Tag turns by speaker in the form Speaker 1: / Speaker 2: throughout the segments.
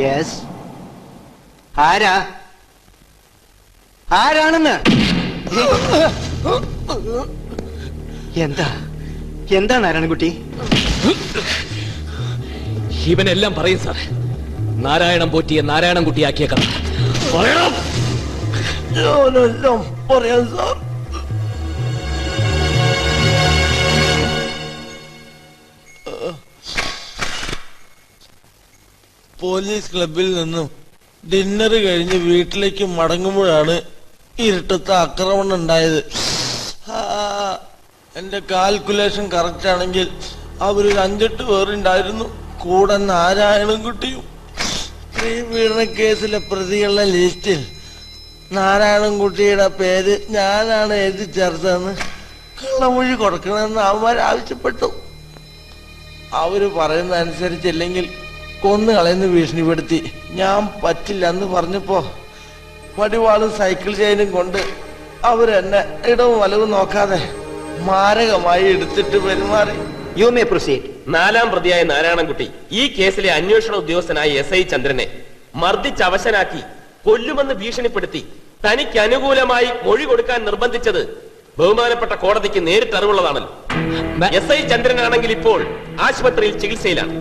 Speaker 1: Yes. ആരാ? ആരാണെന്ന്? എന്താ എന്താ നാരായണൻകുട്ടി?
Speaker 2: ഇവനെല്ലാം പറയും സാർ. നാരായണൻ പോറ്റിയെ നാരായണൻകുട്ടിയാക്കിയ കഥ പറയണം.
Speaker 3: ഞാനെല്ലാം പറയാം സാർ. പോലീസ് ക്ലബിൽ നിന്നും ഡിന്നർ കഴിഞ്ഞ് വീട്ടിലേക്ക് മടങ്ങുമ്പോഴാണ് ഇരുട്ടത്ത് ആക്രമണം ഉണ്ടായത്. എന്റെ കാൽക്കുലേഷൻ കറക്റ്റ് ആണെങ്കിൽ അവരൊരു 5-8 പേരുണ്ടായിരുന്നു. കൂടെ നാരായണൻകുട്ടിയും. പീഡന കേസിലെ പ്രതികളുടെ ലിസ്റ്റിൽ നാരായണൻകുട്ടിയുടെ പേര് ഞാനാണ് എഴുതി ചേർത്തതെന്ന് കള്ളമൊഴി കൊടുക്കണമെന്ന് അവന്മാർ ആവശ്യപ്പെട്ടു. അവര് പറയുന്ന അനുസരിച്ചില്ലെങ്കിൽ കൊന്നു കളയുന്ന ഭീഷണിപ്പെടുത്തി. ഞാൻ പറ്റില്ല എന്ന് പറഞ്ഞപ്പോ വടിവാളും സൈക്കിൾ ചെയിനും കൊണ്ട് അവരെന്നെ ഇടവും വലവും നോക്കാതെ മാരകമായി എടുത്തിട്ട് പെരുമാറി.
Speaker 1: You may proceed.
Speaker 4: 4ാം പ്രതിയായ നാരായണൻകുട്ടി ഈ കേസിലെ അന്വേഷണ ഉദ്യോഗസ്ഥനായ SI ചന്ദ്രനെ മർദ്ദിച്ച് അവശനാക്കി കൊല്ലുമെന്ന് ഭീഷണിപ്പെടുത്തി തനിക്ക് അനുകൂലമായി മൊഴി കൊടുക്കാൻ നിർബന്ധിച്ചത് ബഹുമാനപ്പെട്ട കോടതിക്ക് നേരിട്ട് അറിവുള്ളതാണല്ലോ. SI ചന്ദ്രനാണെങ്കിൽ ഇപ്പോൾ ആശുപത്രിയിൽ ചികിത്സയിലാണ്.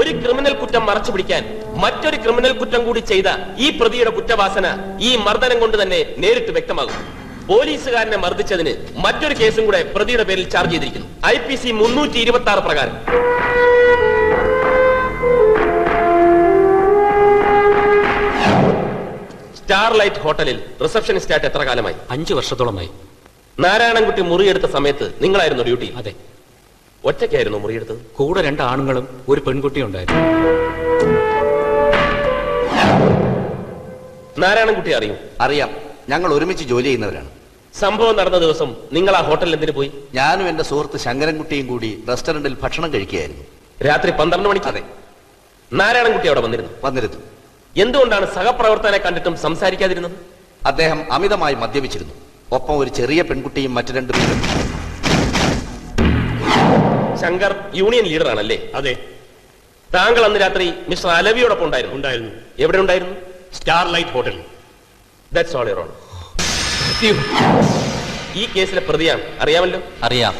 Speaker 4: ഒരു ക്രിമിനൽ കുറ്റം മറച്ചു പിടിക്കാൻ മറ്റൊരു ക്രിമിനൽ കുറ്റം കൂടി ചെയ്ത ഈ പ്രതിയുടെ കുറ്റവാസന ഈ മർദ്ദനം കൊണ്ട് തന്നെ നേരിട്ട് വ്യക്തമാകും. പോലീസുകാരനെ മർദ്ദിച്ചതിന് മറ്റൊരു കേസും കൂടെ പ്രതിയുടെ പേരിൽ ചാർജ് ചെയ്തിരിക്കുന്നു. IPC 326 പ്രകാരം. സ്റ്റാർലൈറ്റ് ഹോട്ടലിൽ റിസപ്ഷനിസ്റ്റായിട്ട് എത്ര കാലമായി?
Speaker 2: 5 വർഷത്തോളമായി.
Speaker 4: നാരായണൻകുട്ടി മുറിയെടുത്ത സമയത്ത് നിങ്ങളായിരുന്നു ഡ്യൂട്ടി?
Speaker 2: അതെ.
Speaker 4: ഒറ്റയ്ക്കായിരുന്നു മുറിയെടുത്തത്?
Speaker 2: കൂടെ 2 ആണുങ്ങളും ഒരു പെൺകുട്ടിയും ഉണ്ടായിരുന്നു.
Speaker 4: നാരായണൻകുട്ടി അറിയും?
Speaker 5: അറിയാം. ഞങ്ങൾ ഒരുമിച്ച് ജോലി ചെയ്യുന്നവരാണ്.
Speaker 4: സംഭവം നടന്ന ദിവസം നിങ്ങൾ ആ ഹോട്ടലിൽ എന്തിനു പോയി?
Speaker 5: ഞാനും എന്റെ സുഹൃത്ത് ശങ്കരൻകുട്ടിയും കൂടി റെസ്റ്റോറന്റിൽ ഭക്ഷണം കഴിക്കുകയായിരുന്നു.
Speaker 4: രാത്രി 12 മണിക്ക്?
Speaker 5: അതെ.
Speaker 4: നാരായണൻകുട്ടി അവിടെ വന്നിരുന്നു? എന്തുകൊണ്ടാണ് സഹപ്രവർത്തകനെ കണ്ടിട്ടും സംസാരിക്കാതിരുന്നത്?
Speaker 5: അദ്ദേഹം അമിതമായി മദ്യപിച്ചിരുന്നു. ഒപ്പം ഒരു ചെറിയ പെൺകുട്ടിയും മറ്റു 2 പേരും.
Speaker 4: ശങ്കർ യൂണിയൻ ലീഡർ ആണല്ലേ?
Speaker 6: അതെ.
Speaker 4: താങ്കൾ അന്ന് രാത്രി മിസ്റ്റർ അലവിയോടൊപ്പം ഉണ്ടായിരുന്നു? എവിടെ ഉണ്ടായിരുന്നു?
Speaker 6: Starlight hotel.
Speaker 4: That's all your honour. ഈ കേസിലെ പ്രതിയാണ്, അറിയാമല്ലോ?
Speaker 7: അറിയാം.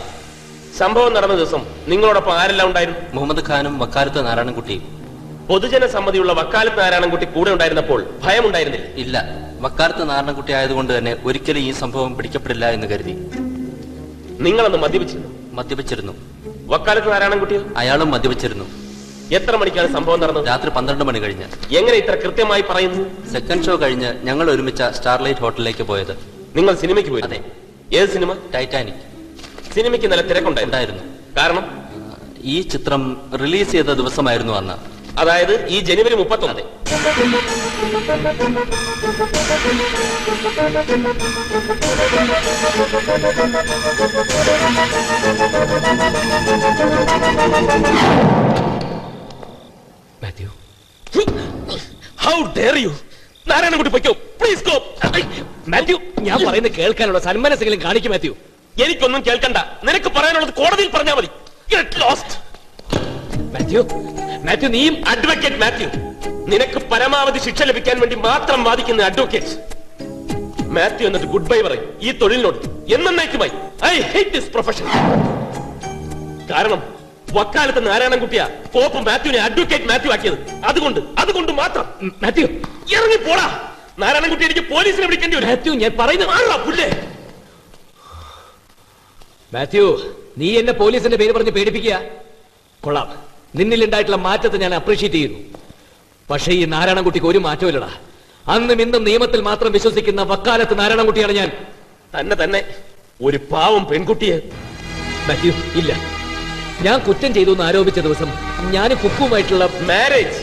Speaker 4: സംഭവം നടന്ന ദിവസം നിങ്ങളോടൊപ്പം ആരെല്ലാം ഉണ്ടായിരുന്നു?
Speaker 7: മുഹമ്മദ് ഖാനും വക്കാലത്ത് നാരായണൻകുട്ടിയും.
Speaker 4: പൊതുജന സമ്മതിയുള്ള വക്കാലത്ത് നാരായണൻകുട്ടി കൂടെ ഉണ്ടായിരുന്നപ്പോൾ ഭയമുണ്ടായിരുന്നില്ല?
Speaker 7: ഇല്ല. വക്കാലത്ത് നാരായണൻകുട്ടി ആയതുകൊണ്ട് തന്നെ ഒരിക്കലും ഈ സംഭവം പിടിക്കപ്പെടില്ല എന്ന് കരുതി.
Speaker 4: നിങ്ങളന്ന് മദ്യപിച്ചിരുന്നു?
Speaker 7: മദ്യപിച്ചിരുന്നു.
Speaker 4: വക്കാലത്ത് നാരായണൻകുട്ടിയോ?
Speaker 7: അയാളും മദ്യപിച്ചിരുന്നു.
Speaker 4: എത്ര മണിക്കാണ് സംഭവം നടന്നത്?
Speaker 7: രാത്രി 12 മണി കഴിഞ്ഞ്.
Speaker 4: എങ്ങനെ ഇത്ര കൃത്യമായി പറയുന്നു?
Speaker 7: സെക്കൻഡ് ഷോ കഴിഞ്ഞ് ഞങ്ങൾ ഒരുമിച്ച സ്റ്റാർലൈറ്റ് ഹോട്ടലിലേക്ക് പോയത്.
Speaker 4: നിങ്ങൾ സിനിമയ്ക്ക് പോയി?
Speaker 7: അതെ.
Speaker 4: ഏത് സിനിമ?
Speaker 7: ടൈറ്റാനിക്.
Speaker 4: സിനിമയ്ക്ക് നല്ല തിരക്കുണ്ടായിരുന്നു? കാരണം
Speaker 7: ഈ ചിത്രം റിലീസ് ചെയ്ത ദിവസമായിരുന്നു അന്ന്.
Speaker 4: അതായത് ഈ ജനുവരി 31.
Speaker 7: അതെ.
Speaker 2: Mathew,
Speaker 4: how dare you! Narayanankutty പൊയ്ക്കോ, പ്ലീസ് ഗോ.
Speaker 2: മാത്യു, ഞാൻ പറയുന്നത് കേൾക്കാനുള്ള സന്മനസ്സെങ്കിലും കാണിക്കും മാത്യു.
Speaker 4: എനിക്കൊന്നും കേൾക്കണ്ട. നിനക്ക് പറയാനുള്ളത് കോടതിയിൽ പറഞ്ഞാൽ മതി. Get lost.
Speaker 2: മാത്യു, നീയും
Speaker 4: അഡ്വക്കേറ്റ് മാത്യു, നിനക്ക് പരമാവധി ശിക്ഷ ലഭിക്കാൻ വേണ്ടി മാത്രം വാദിക്കുന്ന അഡ്വക്കേറ്റ് മാത്യു എന്നിട്ട് ഗുഡ് ബൈ പറയും ഈ തൊഴിലിനോട് എന്നേക്കുമായി. I hate this profession. കാരണം വക്കാലത്ത് നാരായണൻകുട്ടിയാ കോപ്പ് മാത്യുവിനെ അഡ്വക്കേറ്റ് മാത്യു ആക്കിയത്. അതുകൊണ്ട് മാത്രം.
Speaker 2: മാത്യു,
Speaker 4: ഇറങ്ങി പോടാ. നാരായണൻകുട്ടി എനിക്ക് പോലീസിനെ വിളിക്കേണ്ടി വരും.
Speaker 2: മാത്യു, ഞാൻ പറയുന്നത് മാത്യു, നീ എന്നെ പോലീസിന്റെ പേര് പറഞ്ഞ് പേടിപ്പിക്കുക. കൊള്ളാം, നിന്നിലുണ്ടായിട്ടുള്ള മാറ്റത്തെ ഞാൻ അപ്രീഷിയേറ്റ് ചെയ്യുന്നു. പക്ഷേ ഈ നാരായണൻകുട്ടിക്ക് ഒരു മാറ്റമില്ലടാ. അന്നും ഇന്നും നിയമത്തിൽ മാത്രം വിശ്വസിക്കുന്ന വക്കാലത്ത് നാരായണൻകുട്ടിയാണ് ഞാൻ.
Speaker 4: തന്നെ ഒരു പാവം പെൺകുട്ടിയെ.
Speaker 2: മാത്യു, ഇല്ല. ഞാൻ കുറ്റം ചെയ്തു എന്ന് ആരോപിച്ച ദിവസം ഞാൻ കുക്കുമായിട്ടുള്ള
Speaker 4: മാരേജ്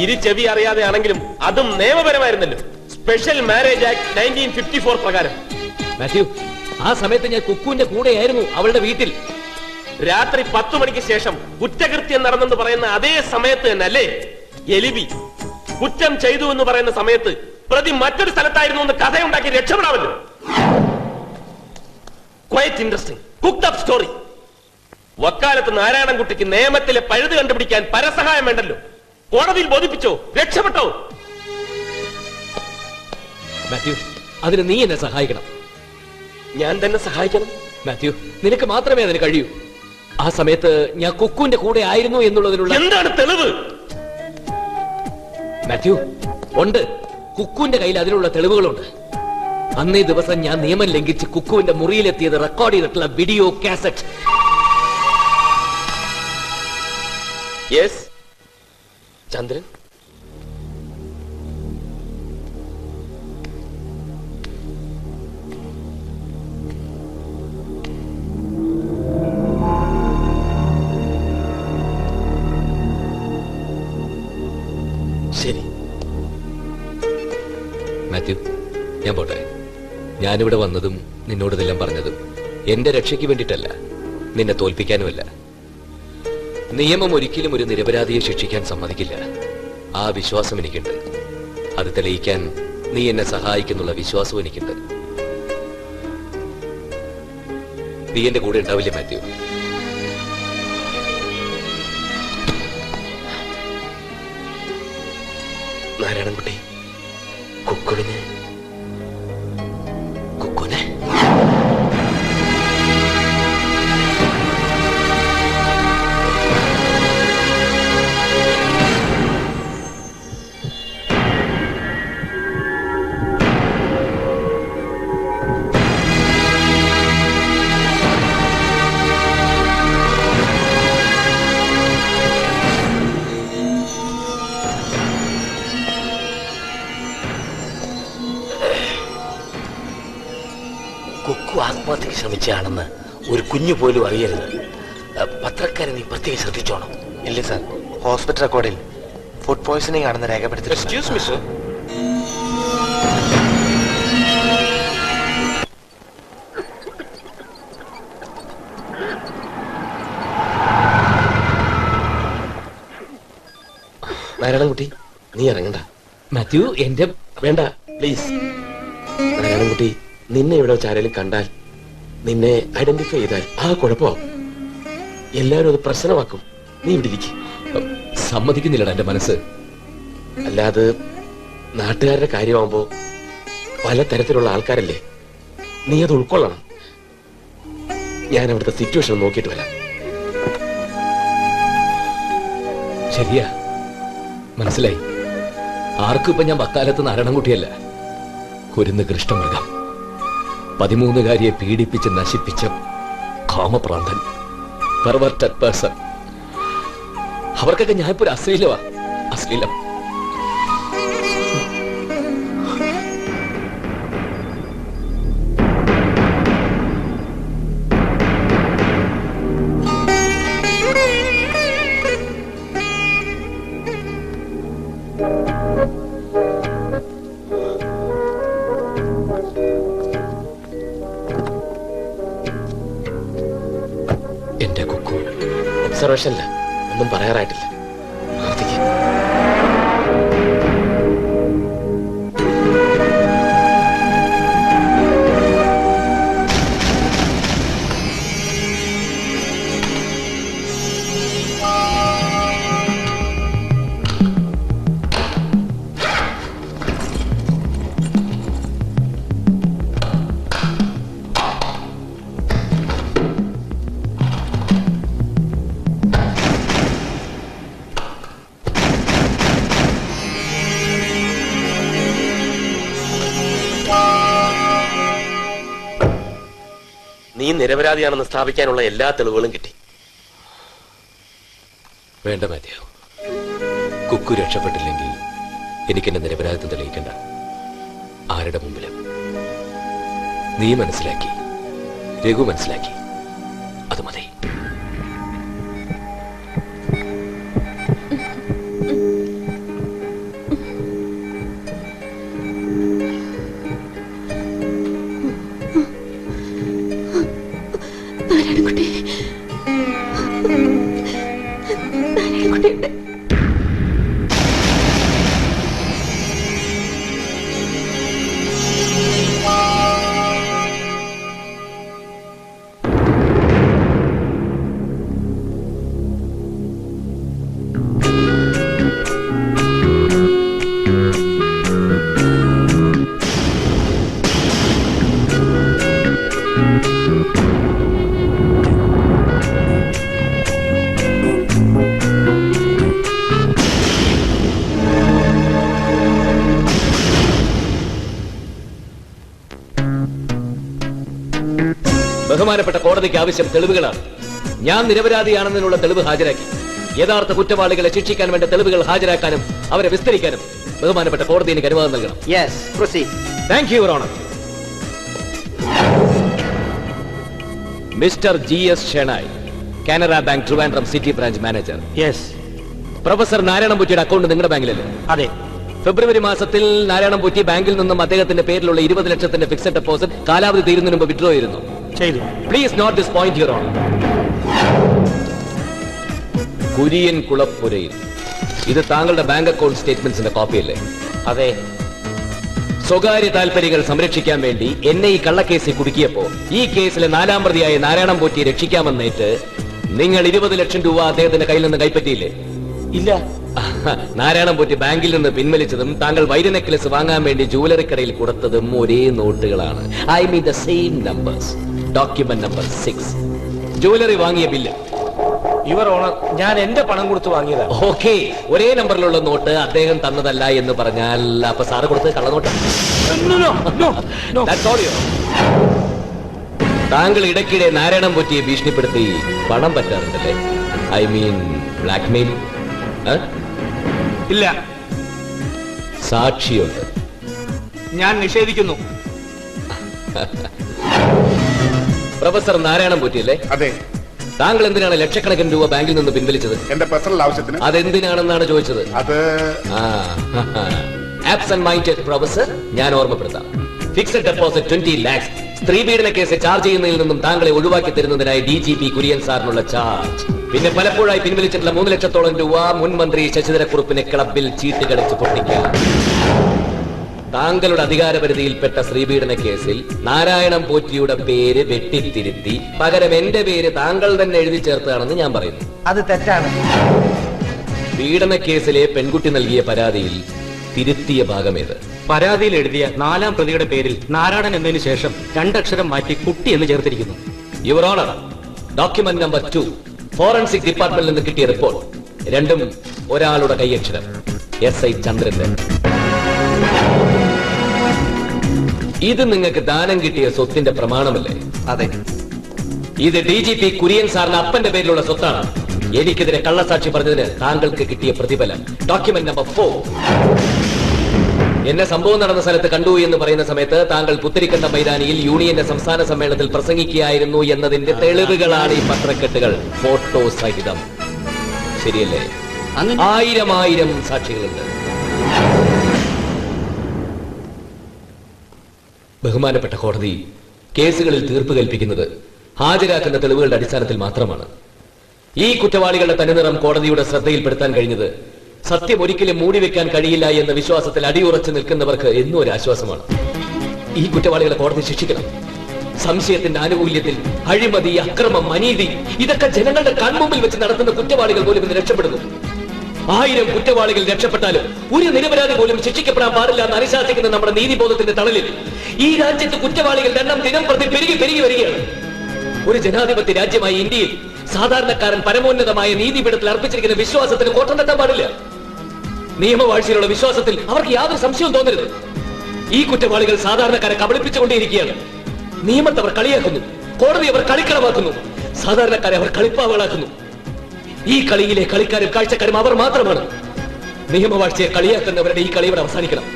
Speaker 4: ഇരു ചെവി അറിയാതെ ആണെങ്കിലും അതും നിയമപരമായിരുന്നല്ലോ. സ്പെഷ്യൽ മാരേജ് ആക്ട് 1954 പ്രകാരം.
Speaker 2: മാത്യു, ആ സമയത്ത് ഞാൻ കുക്കുവിന്റെ കൂടെയായിരുന്നു അവളുടെ വീട്ടിൽ.
Speaker 4: രാത്രി 10 മണിക്ക് ശേഷം കുറ്റകൃത്യം നടന്നെന്ന് പറയുന്ന അതേ സമയത്ത് തന്നെ അല്ലേ എലിബി കുറ്റം ചെയ്തു എന്ന് പറയുന്ന സമയത്ത് പ്രതി മറ്റൊരു സ്ഥലത്തായിരുന്നു എന്ന് കഥയുണ്ടാക്കി രക്ഷപ്പെടാമല്ലോ. Quite interesting cooked up story. വക്കാലത്ത് നാരായണൻകുട്ടിക്ക് നിയമത്തിലെ പഴുത് കണ്ടുപിടിക്കാൻ പരസഹായം വേണ്ടല്ലോ. കോടതിയിൽ ബോധിപ്പിച്ചോ? രക്ഷപ്പെട്ടോ?
Speaker 2: മാത്യു, അതിന് നീ എന്നെ സഹായിക്കണം.
Speaker 4: ഞാൻ തന്നെ സഹായിക്കണം?
Speaker 2: മാത്യു, നിനക്ക് മാത്രമേ അതിന് കഴിയൂ. ആ സമയത്ത് ഞാൻ കുക്കുവിന്റെ കൂടെ ആയിരുന്നു എന്നുള്ളതിനുള്ള
Speaker 4: എന്താണ് തെളിവ്?
Speaker 2: മാത്യു, ഉണ്ട്. കുക്കുവിന്റെ കയ്യിൽ അതിനുള്ള തെളിവുകളുണ്ട്. അന്നേ ദിവസം ഞാൻ നിയമം ലംഘിച്ച് കുക്കുവിന്റെ മുറിയിലെത്തിയത് റെക്കോർഡ് ചെയ്തിട്ടുള്ള വീഡിയോ കാസറ്റ്.
Speaker 4: യെസ് ചന്ദ്രൻ. ശരി
Speaker 2: മാത്യു, ഞാൻ പോട്ടെ. ഞാനിവിടെ വന്നതും നിന്നോടിതെല്ലാം പറഞ്ഞതും എന്റെ രക്ഷയ്ക്ക് വേണ്ടിയിട്ടല്ല, നിന്നെ തോൽപ്പിക്കാനുമല്ല. നിയമം ഒരിക്കലും ഒരു നിരപരാധിയെ ശിക്ഷിക്കാൻ സമ്മതിക്കില്ല. ആ വിശ്വാസം എനിക്കുണ്ട്. അത് തെളിയിക്കാൻ നീ എന്നെ സഹായിക്കുന്നുള്ള വിശ്വാസവും എനിക്കുണ്ട്. നീ എന്റെ കൂടെ ഉണ്ടാവില്ലേ മാത്യു?
Speaker 4: നാരായണൻകുട്ടി, കുക്കുവിനെ
Speaker 6: കുക്കു ആത്മഹത്യക്ക് ശ്രമിച്ചയാണെന്ന് ഒരു കുഞ്ഞു പോലും അറിയരുത്. പത്രക്കാരെ നീ പ്രത്യേകം ശ്രദ്ധിച്ചോണം.
Speaker 8: ഇല്ല സാർ, ഹോസ്പിറ്റൽ റെക്കോർഡിൽ ഫുഡ് പോയ്സണിംഗ് ആണെന്ന് രേഖപ്പെടുത്തി.
Speaker 4: Excuse me sir. നാരായണൻകുട്ടി, നീ ഇറങ്ങണ്ട.
Speaker 2: മാത്യു, എന്റെ
Speaker 4: വേണ്ട പ്ലീസ്. നാരായണൻകുട്ടി, നിന്നെ ഇവിടെ വെച്ച് ആരെങ്കിലും കണ്ടാൽ, നിന്നെ ഐഡന്റിഫൈ ചെയ്താൽ ആ കുഴപ്പമാവും. എല്ലാവരും അത് പ്രശ്നമാക്കും. നീ ഇവിടെ ഇരിക്കും.
Speaker 2: സമ്മതിക്കുന്നില്ലടാ എന്റെ മനസ്സ്.
Speaker 4: അല്ലാതെ നാട്ടുകാരുടെ കാര്യമാകുമ്പോ പല തരത്തിലുള്ള ആൾക്കാരല്ലേ, നീ അത് ഉൾക്കൊള്ളണം. ഞാൻ അവിടുത്തെ സിറ്റുവേഷൻ നോക്കിയിട്ട് വരാം.
Speaker 2: ശരിയാ, മനസ്സിലായി. ആർക്കും ഇപ്പൊ ഞാൻ വക്കാലത്ത് നാരായണൻകുട്ടിയല്ല, ഒരു നികൃഷ്ടമൃഗം. 13കാരിയെ പീഡിപ്പിച്ച് നശിപ്പിച്ച കാമപ്രാന്തൻ, പെർവർട്ടഡ് പേഴ്സൺ. അവർക്കൊക്കെ ഞാൻ ഇപ്പൊ ഒരു അശ്ലീലം. എന്റെ കുക്കു
Speaker 4: ഒബ്സർവേഷനില്ല, ഒന്നും പറയാറായിട്ടില്ല. പ്രാർത്ഥിക്ക്. നീ നിരപരാധിയാണെന്ന് സ്ഥാപിക്കാനുള്ള എല്ലാ തെളിവുകളും കിട്ടി.
Speaker 2: വേണ്ട മാത്യു, കുക്കു രക്ഷപ്പെട്ടില്ലെങ്കിൽ എനിക്കെന്റെ നിരപരാധിത്വം തെളിയിക്കണ്ട. ആരുടെ മുമ്പിലും. നീ മനസ്സിലാക്കി, രഘു മനസ്സിലാക്കി, അത് മതി. ബഹുമാനപ്പെട്ട കോടതിക്ക് ആവശ്യം തെളിവുകളാണ്. ഞാൻ നിരപരാധിയാണെന്നതിനുള്ള തെളിവ് ഹാജരാക്കി. യഥാർത്ഥ കുറ്റവാളികളെ ശിക്ഷിക്കാൻ വേണ്ട തെളിവുകൾ ഹാജരാക്കാനും അവരെ വിസ്തരിക്കാനും ബഹുമാനപ്പെട്ട കോടതി എനിക്ക് അനുവാദം നൽകണം.
Speaker 1: Yes, proceed.
Speaker 2: Thank you, your honour. Mister GS Shenoy, Canara bank Trivandrum city branch manager.
Speaker 1: Yes,
Speaker 2: professor നാരായണൻപൂറ്റിയുടെ അക്കൗണ്ട് നിങ്ങളുടെ ബാങ്കിലല്ലേ?
Speaker 1: അതെ.
Speaker 2: ഫെബ്രുവരി മാസത്തിൽ നാരായണൻപൂറ്റി ബാങ്കിൽ നിന്നും അദ്ദേഹത്തിന്റെ പേരിലുള്ള 20 ലക്ഷത്തിന്റെ ഫിക്സഡ് ഡെപ്പോസിറ്റ് കാലാവധി തീരുന്നതിന് മുമ്പ് വിഡ്രോ ചെയ്തിരുന്നു.
Speaker 1: ചെയ്തു.
Speaker 2: Please note this point, your honour. Kurian Kulappurayil ഇത് താങ്കളുടെ ബാങ്ക് അക്കൗണ്ട് സ്റ്റേറ്റ്മെന്റ്സിന്റെ കോപ്പിയല്ലേ?
Speaker 6: അതെ.
Speaker 2: സ്വകാര്യ താൽപര്യങ്ങൾ സംരക്ഷിക്കാൻ വേണ്ടി എന്നെ ഈ കള്ളക്കേസിൽ കുടുക്കിയപ്പോ ഈ കേസിലെ 4ാം പ്രതിയായ നാരായണൻപൂറ്റിയെ രക്ഷിക്കാമെന്നേറ്റ് നിങ്ങൾ 20 ലക്ഷം രൂപ അദ്ദേഹത്തിന്റെ കയ്യിൽ നിന്ന് കൈപ്പറ്റിയില്ലേ?
Speaker 6: ഇല്ല.
Speaker 2: നാരായണൻപൂറ്റി ബാങ്കിൽ നിന്ന് പിൻവലിച്ചതും താങ്കൾ വൈര നെക്ലസ് വാങ്ങാൻ വേണ്ടി ജുവലറി കടയിൽ കൊടുത്തതും ഒരേ നോട്ടുകളാണ്. I mean the same numbers. Document number 6. Jewellery വാങ്ങിയ ബില്ല്.
Speaker 6: യുവർ ഓണർ, ഞാൻ എന്റെ പണം കൊടുത്ത് വാങ്ങിയതാണ്.
Speaker 2: ഓക്കെ, ഒരേ നമ്പറിലുള്ള നോട്ട് അദ്ദേഹം തന്നതല്ല എന്ന് പറഞ്ഞാൽ അപ്പൊ സാറ് കൊടുത്തത് കള്ളനോട്ട്. താങ്കൾ ഇടയ്ക്കിടെ നാരായണൻപൂറ്റിയെ ഭീഷണിപ്പെടുത്തി പണം പറ്റാറുണ്ടല്ലേ? I mean blackmail.
Speaker 1: ഇല്ല,
Speaker 2: സാക്ഷിയുണ്ട്.
Speaker 1: ഞാൻ നിഷേധിക്കുന്നു.
Speaker 2: പ്രൊഫസർ നാരായണൻപൂറ്റി അല്ലേ?
Speaker 9: അതെ.
Speaker 2: താങ്കൾ എന്തിനാണ് ലക്ഷക്കണക്കിന് രൂപ ബാങ്കിൽ നിന്ന് പിൻവലിച്ചത്?
Speaker 9: എന്റെ പേഴ്സണൽ ആവശ്യത്തിന്.
Speaker 2: അതെന്തിനാണെന്നാണ് ചോദിച്ചത്.
Speaker 9: അത്
Speaker 2: ആബ്സെന്റ് മൈൻഡഡ് പ്രൊഫസർ, ഞാൻ ഓർമ്മപ്പെടുത്താം. ഫിക്സഡ് ഡെപ്പോസിറ്റ് 20 lakhs സ്ത്രീ പീഡന കേസ് ചാർജ് ചെയ്യുന്നതിൽ നിന്നും താങ്കളെ ഒഴിവാക്കി തരുന്നതിനായി DGP കുര്യൻ സാറിനുള്ള ചാർജ്. പിന്നെ പലപ്പോഴായി പിൻവലിച്ചിട്ടുള്ള 3 ലക്ഷത്തോളം രൂപ മുൻ മന്ത്രി ശശിധരക്കുറുപ്പിനെ ക്ലബിൽ ചീട്ട് കളിച്ച് പൊട്ടിക്കാം. താങ്കളുടെ അധികാരപരിധിയിൽപ്പെട്ട സ്ത്രീപീഡന കേസിൽ നാരായണൻപൂറ്റിയുടെ പേര് വെട്ടിത്തിരുത്തി പകരം എന്റെ പേര് താങ്കൾ തന്നെ എഴുതി ചേർത്തതാണെന്ന് ഞാൻ പറയുന്നു.
Speaker 3: അത് തെറ്റാണ്.
Speaker 2: പീഡന കേസിലെ പെൺകുട്ടി നൽകിയ പരാതിയിൽ തിരുത്തിയ ഭാഗമേത്?
Speaker 10: പരാതിയിൽ എഴുതിയ 4ാം പ്രതിയുടെ പേരിൽ നാരായണൻ എന്നതിന് ശേഷം 2 അക്ഷരം മാറ്റി കുട്ടി എന്ന് ചേർത്തിരിക്കുന്നു.
Speaker 2: Your honour, document number 2 forensic ഡിപ്പാർട്ട്മെന്റിൽ നിന്ന് കിട്ടിയ റിപ്പോർട്ട്. രണ്ടും ഒരാളുടെ കൈയക്ഷരം, SI ചന്ദ്രന്റെ. ഇത് നിങ്ങൾക്ക് ദാനം കിട്ടിയ സ്വത്തിന്റെ പ്രമാണമല്ലേ?
Speaker 5: അതെ.
Speaker 2: ഇത് DGP കുര്യൻ സാറിന് അപ്പന്റെ പേരിലുള്ള സ്വത്താണ്. എനിക്കെതിരെ കള്ളസാക്ഷി പറഞ്ഞതിന് താങ്കൾക്ക് കിട്ടിയ പ്രതിഫലം. Document number 4. എന്നെ സംഭവം നടന്ന സ്ഥലത്ത് കണ്ടു എന്ന് പറയുന്ന സമയത്ത് താങ്കൾ പുത്തരിക്കണ്ട മൈതാനിയിൽ യൂണിയന്റെ സംസ്ഥാന സമ്മേളനത്തിൽ പ്രസംഗിക്കുകയായിരുന്നു എന്നതിന്റെ തെളിവുകളാണ് ഈ പത്രക്കെട്ടുകൾ, ഫോട്ടോ സഹിതം. ശരിയല്ലേ? 1000 സാക്ഷികളുണ്ട്. ബഹുമാനപ്പെട്ട കോടതി കേസുകളിൽ തീർപ്പ് കൽപ്പിക്കുന്നത് ഹാജരാക്കുന്ന തെളിവുകളുടെ അടിസ്ഥാനത്തിൽ മാത്രമാണ്. ഈ കുറ്റവാളികളുടെ തനിനിറം കോടതിയുടെ ശ്രദ്ധയിൽപ്പെടുത്താൻ കഴിഞ്ഞത് സത്യം ഒരിക്കലും മൂടിവെക്കാൻ കഴിയില്ല എന്ന വിശ്വാസത്തിൽ അടിയുറച്ചു നിൽക്കുന്നവർക്ക് എന്നും ഒരു ആശ്വാസമാണ്. ഈ കുറ്റവാളികളെ കോടതി ശിക്ഷിക്കണം. സംശയത്തിന്റെ ആനുകൂല്യത്തിൽ അഴിമതി, അക്രമം, അനീതി ഇതൊക്കെ ജനങ്ങളുടെ കൺമുമ്പിൽ വെച്ച് നടത്തുന്ന കുറ്റവാളികൾ പോലും ഇന്ന് രക്ഷപ്പെടുന്നു. 1000 കുറ്റവാളികൾ രക്ഷപ്പെട്ടാലും ഒരു നിരപരാധി പോലും ശിക്ഷിക്കപ്പെടാൻ പാടില്ല എന്ന് അനുശാസിക്കുന്ന നമ്മുടെ നീതിബോധത്തിന്റെ തണലിൽ ഈ രാജ്യത്ത് കുറ്റവാളികളുടെ എണ്ണം ദിനം പ്രതി പെരുകി വരികയാണ്. ഒരു ജനാധിപത്യ രാജ്യമായ ഇന്ത്യയിൽ സാധാരണക്കാരൻ പരമോന്നതമായ നീതിപീഠത്തിൽ അർപ്പിച്ചിരിക്കുന്ന വിശ്വാസത്തിന് കോട്ടം തട്ടാൻ പാടില്ല. നിയമവാഴ്ചയിലുള്ള വിശ്വാസത്തിൽ അവർക്ക് യാതൊരു സംശയവും തോന്നരുത്. ഈ കുറ്റവാളികൾ സാധാരണക്കാരെ കബളിപ്പിച്ചുകൊണ്ടേയിരിക്കുകയാണ്. നിയമത്തെ അവർ കളിയാക്കുന്നു, കോടതി അവർ കളിക്കളമാക്കുന്നു, സാധാരണക്കാരെ അവർ കളിപ്പാവകളാക്കുന്നു. ഈ കളിയിലെ കളിക്കാരും കാഴ്ചക്കാരും അവർ മാത്രമാണ്. നിയമവാഴ്ചയെ കളിയാക്കുന്നവരുടെ ഈ കളി ഇവിടെ അവസാനിക്കണം.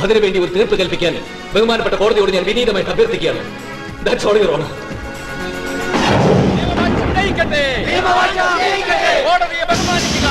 Speaker 2: അതിനുവേണ്ടി ഒരു തീർപ്പ് കൽപ്പിക്കാൻ ബഹുമാനപ്പെട്ട കോടതിയോട് ഞാൻ വിനീതമായിട്ട് അഭ്യർത്ഥിക്കുകയാണ്. That's all, Your Honor.
Speaker 4: കോടതിയെ ബഹുമാനിക്കുക.